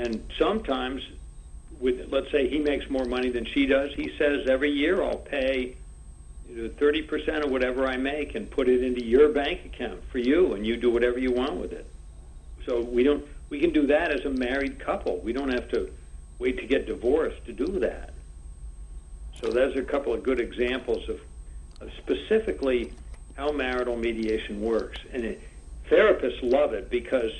And sometimes, let's say he makes more money than she does, he says, every year I'll pay 30% of whatever I make and put it into your bank account for you, and you do whatever you want with it. So we can do that as a married couple. We don't have to wait to get divorced to do that. So those are a couple of good examples of specifically how marital mediation works. And therapists love it because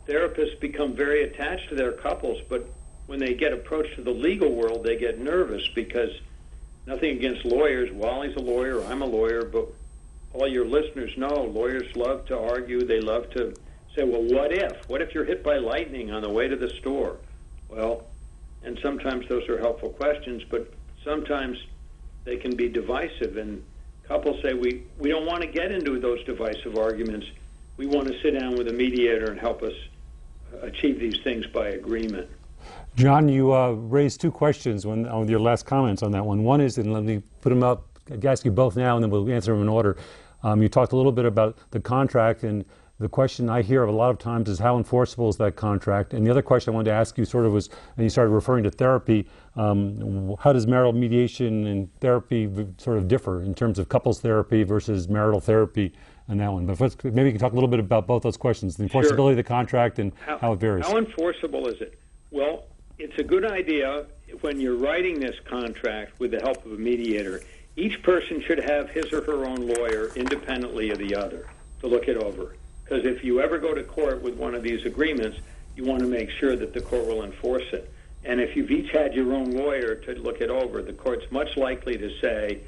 therapists become very attached to their couples, but when they get approached to the legal world, they get nervous because nothing against lawyers. Wally's a lawyer, I'm a lawyer, but all your listeners know lawyers love to argue. They love to say, well, what if? What if you're hit by lightning on the way to the store? Well, and sometimes those are helpful questions, but sometimes they can be divisive, and couples say, we don't want to get into those divisive arguments. We want to sit down with a mediator and help us achieve these things by agreement. John, you raised two questions on your last comments on that one. One is, and let me put them up, I'll ask you both now and then we'll answer them in order. You talked a little bit about the contract, and the question I hear a lot of times is how enforceable is that contract? And the other question I wanted to ask you sort of was, and you started referring to therapy, how does marital mediation and therapy sort of differ in terms of couples therapy versus marital therapy and that one? But first, maybe you can talk a little bit about both those questions, the enforceability of the contract and how it varies. How enforceable is it? Well, it's a good idea when you're writing this contract with the help of a mediator, each person should have his or her own lawyer independently of the other to look it over. Because if you ever go to court with one of these agreements, you want to make sure that the court will enforce it. And if you've each had your own lawyer to look it over, the court's much more likely to say,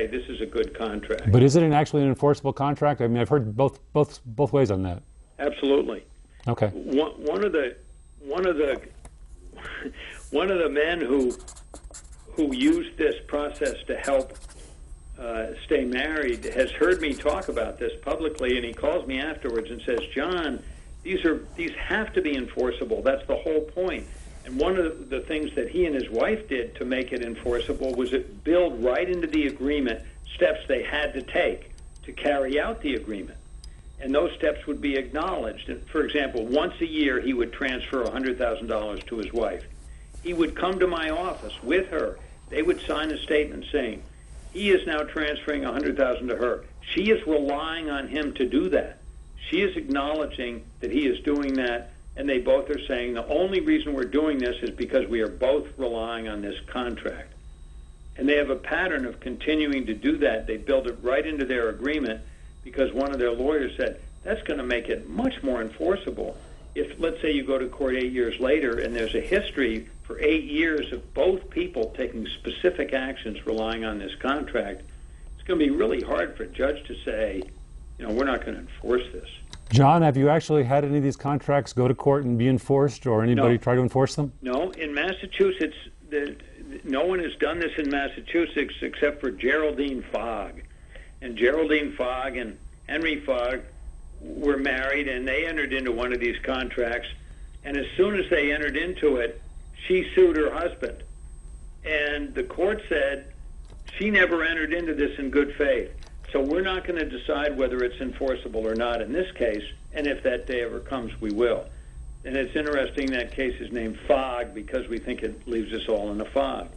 this is a good contract. But is it actually an enforceable contract? I mean, I've heard both ways on that. Absolutely. Okay. One of the men who used this process to help stay married has heard me talk about this publicly, and he calls me afterwards and says, John, these have to be enforceable. That's the whole point. And one of the things that he and his wife did to make it enforceable was it build right into the agreement steps they had to take to carry out the agreement. And those steps would be acknowledged. And for example, once a year he would transfer $100,000 to his wife. He would come to my office with her. They would sign a statement saying, he is now transferring $100,000 to her. She is relying on him to do that. She is acknowledging that he is doing that, and they both are saying the only reason we're doing this is because we are both relying on this contract. And they have a pattern of continuing to do that. They build it right into their agreement because one of their lawyers said, that's going to make it much more enforceable. If, let's say, you go to court 8 years later and there's a history for 8 years of both people taking specific actions relying on this contract, it's going to be really hard for a judge to say, we're not going to enforce this. John, have you actually had any of these contracts go to court and be enforced, or anybody try to enforce them? No. In Massachusetts, no one has done this in Massachusetts except for Geraldine Fogg. And Geraldine Fogg and Henry Fogg were married, and they entered into one of these contracts. And as soon as they entered into it, she sued her husband. And the court said she never entered into this in good faith. So we're not going to decide whether it's enforceable or not in this case, and if that day ever comes, we will. And it's interesting that case is named Fogg because we think it leaves us all in a fog.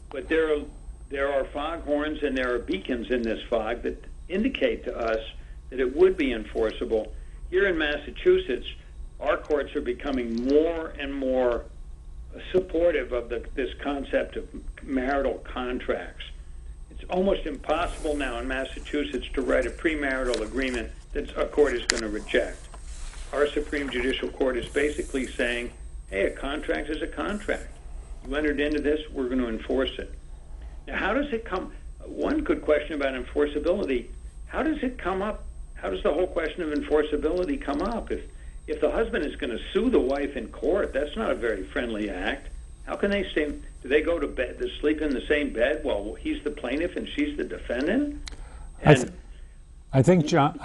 But there are foghorns and there are beacons in this fog that indicate to us that it would be enforceable. Here in Massachusetts, our courts are becoming more and more supportive of this concept of marital contracts. It's almost impossible now in Massachusetts to write a premarital agreement that a court is going to reject. Our Supreme Judicial Court is basically saying, hey, a contract is a contract. You entered into this, we're going to enforce it. Now, how does it come? One good question about enforceability, how does it come up? How does the whole question of enforceability come up? If the husband is going to sue the wife in court, that's not a very friendly act. How can they stay? Do they go to bed, to sleep in the same bed while he's the plaintiff and she's the defendant? I think, John,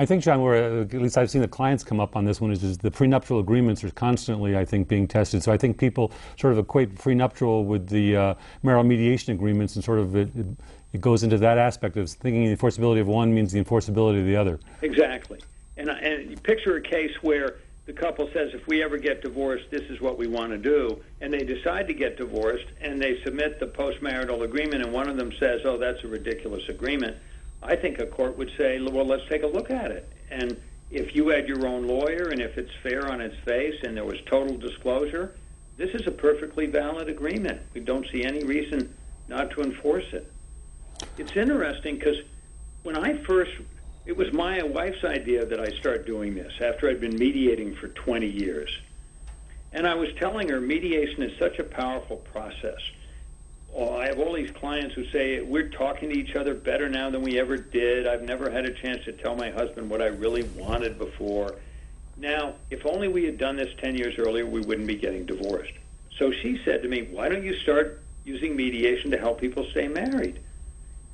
where at least I've seen the clients come up on this one is the prenuptial agreements are constantly, I think, being tested. So I think people sort of equate prenuptial with the marital mediation agreements, and sort of it goes into that aspect of thinking the enforceability of one means the enforceability of the other. Exactly. And you picture a case where the couple says, if we ever get divorced, this is what we want to do, and they decide to get divorced, and they submit the postmarital agreement, and one of them says, oh, that's a ridiculous agreement, I think a court would say, well, let's take a look at it. And if you had your own lawyer, and if it's fair on its face, and there was total disclosure, this is a perfectly valid agreement. We don't see any reason not to enforce it. It's interesting because it was my wife's idea that I start doing this after I'd been mediating for 20 years. And I was telling her mediation is such a powerful process. I have all these clients who say, we're talking to each other better now than we ever did. I've never had a chance to tell my husband what I really wanted before. Now, if only we had done this 10 years earlier, we wouldn't be getting divorced. So she said to me, why don't you start using mediation to help people stay married?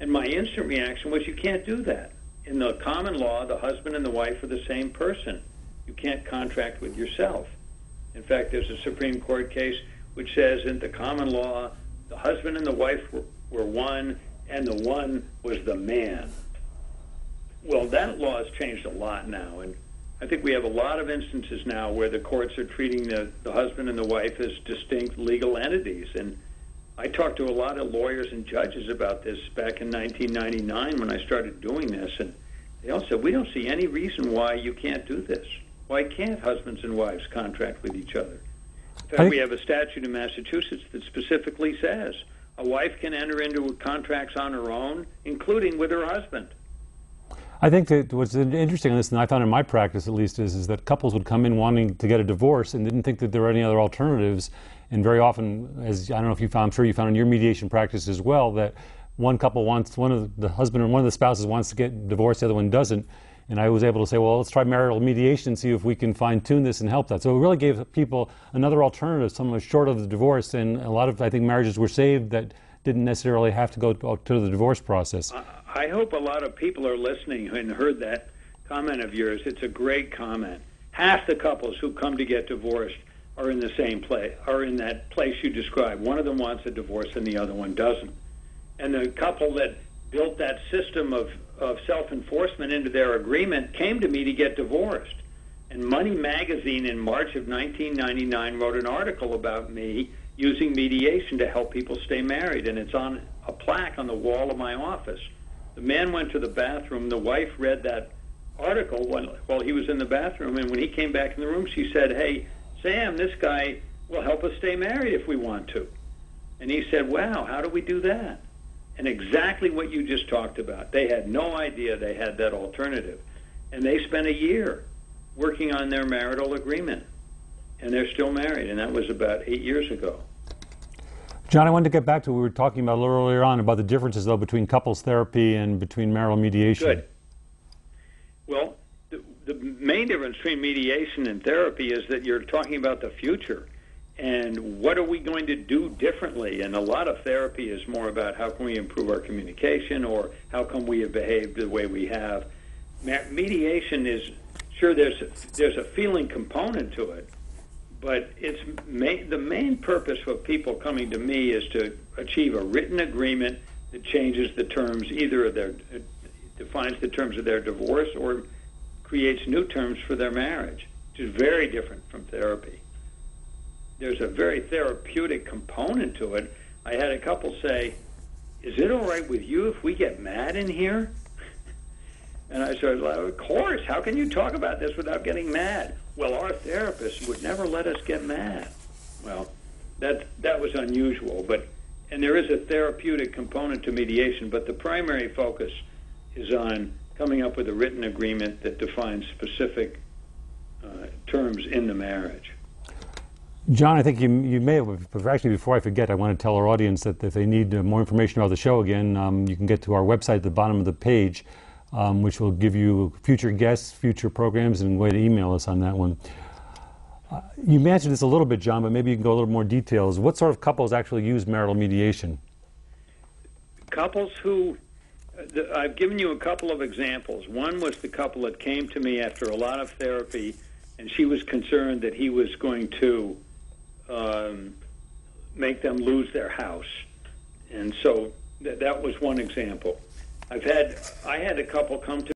And my instant reaction was, you can't do that. In the common law, the husband and the wife are the same person. You can't contract with yourself. In fact, there's a Supreme Court case which says in the common law, the husband and the wife were one, and the one was the man. Well, that law has changed a lot now, and I think we have a lot of instances now where the courts are treating the husband and the wife as distinct legal entities. And I talked to a lot of lawyers and judges about this back in 1999 when I started doing this, and they all said, we don't see any reason why you can't do this. Why can't husbands and wives contract with each other? In fact, we have a statute in Massachusetts that specifically says a wife can enter into contracts on her own, including with her husband. I think that what's interesting on this, and I found in my practice at least, is that couples would come in wanting to get a divorce and didn't think that there were any other alternatives. And very often, as I don't know if you found, I'm sure you found in your mediation practice as well, that one couple wants, one of the husband or one of the spouses wants to get divorced, the other one doesn't. And I was able to say, well, let's try marital mediation, see if we can fine-tune this and help that. So it really gave people another alternative, someone short of the divorce. And a lot of, I think, marriages were saved that didn't necessarily have to go to the divorce process. I hope a lot of people are listening and heard that comment of yours. It's a great comment. Half the couples who come to get divorced are in the same place, are in that place you described. One of them wants a divorce and the other one doesn't. And the couple that built that system of self-enforcement into their agreement came to me to get divorced. And Money Magazine in March of 1999 wrote an article about me using mediation to help people stay married, and it's on a plaque on the wall of my office. The man went to the bathroom. The wife read that article while he was in the bathroom, and when he came back in the room, she said, hey, Sam, this guy will help us stay married if we want to. And he said, wow, how do we do that? And exactly what you just talked about. They had no idea they had that alternative. And they spent a year working on their marital agreement. And they're still married, and that was about 8 years ago. John, I wanted to get back to what we were talking about a little earlier on about the differences, though, between couples therapy and between marital mediation. Good. Well, the main difference between mediation and therapy is that you're talking about the future. And what are we going to do differently? And a lot of therapy is more about how can we improve our communication or how come we have behaved the way we have. Mediation is, sure, there's a feeling component to it, but it's the main purpose of people coming to me is to achieve a written agreement that changes the terms, either of defines the terms of their divorce or creates new terms for their marriage, which is very different from therapy. There's a very therapeutic component to it. I had a couple say, is it all right with you if we get mad in here? And I said, well, of course. How can you talk about this without getting mad? Well, our therapist would never let us get mad. Well, that was unusual. And there is a therapeutic component to mediation, but the primary focus is on coming up with a written agreement that defines specific terms in the marriage. John, I think you may have, actually before I forget, I want to tell our audience that if they need more information about the show again, you can get to our website at the bottom of the page, which will give you future guests, future programs, and a way to email us on that one. You mentioned this a little bit, John, but maybe you can go a little more details. What sort of couples actually use marital mediation? Couples who, I've given you a couple of examples. One was the couple that came to me after a lot of therapy, and she was concerned that he was going to make them lose their house. And so that was one example. I had a couple come to